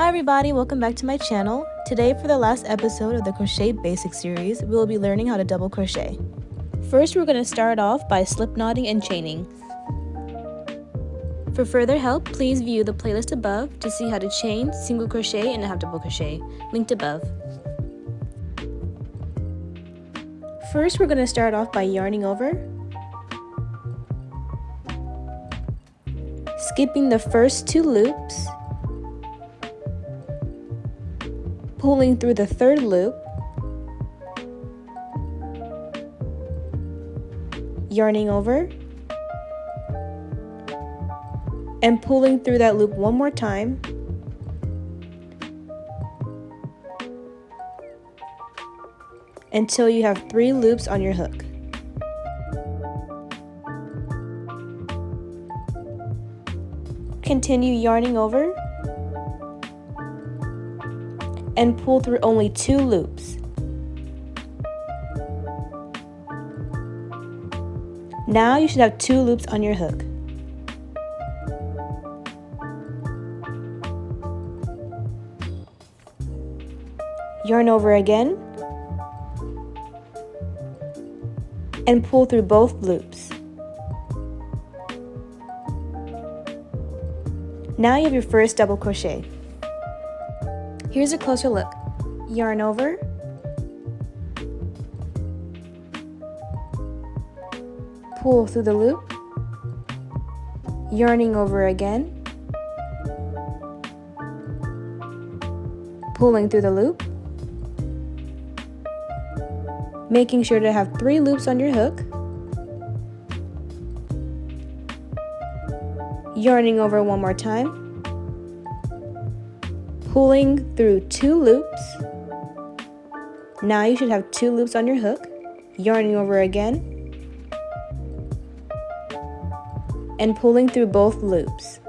Hi everybody, welcome back to my channel. Today for the last episode of the Crochet Basics series, we will be learning how to double crochet. First we're going to start off by slip knotting and chaining. For further help, please view the playlist above to see how to chain, single crochet, and half double crochet, linked above. First we're going to start off by yarning over, skipping the first 2 loops, pulling through the 3rd loop, yarning over, and pulling through that loop one more time, until you have 3 loops on your hook. Continue yarning over and pull through only 2 loops. Now you should have 2 loops on your hook. Yarn over again and pull through both loops. Now you have your first double crochet. Here's a closer look. Yarn over, pull through the loop, yarning over again, pulling through the loop, making sure to have 3 loops on your hook, yarning over one more time, pulling through 2 loops. Now you should have 2 loops on your hook, yarning over again, and pulling through both loops.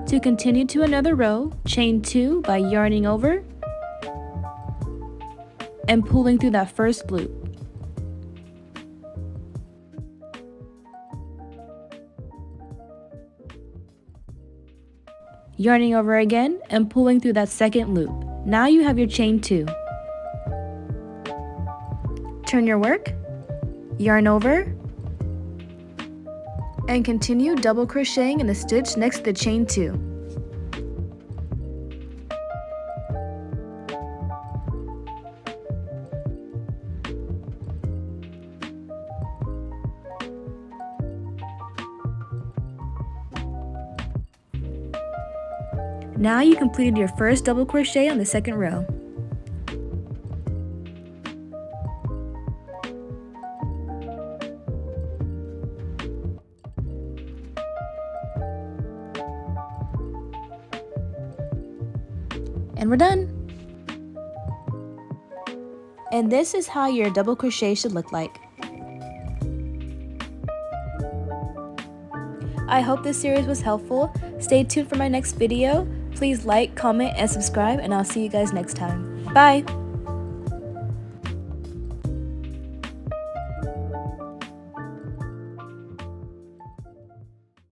To continue to another row, chain 2 by yarning over and pulling through that first loop. Yarning over again and pulling through that second loop. Now you have your chain 2. Turn your work, yarn over, and continue double crocheting in the stitch next to the chain 2. Now you completed your first double crochet on the second row. And we're done! And this is how your double crochet should look like. I hope this series was helpful. Stay tuned for my next video. Please like, comment, and subscribe, and I'll see you guys next time. Bye!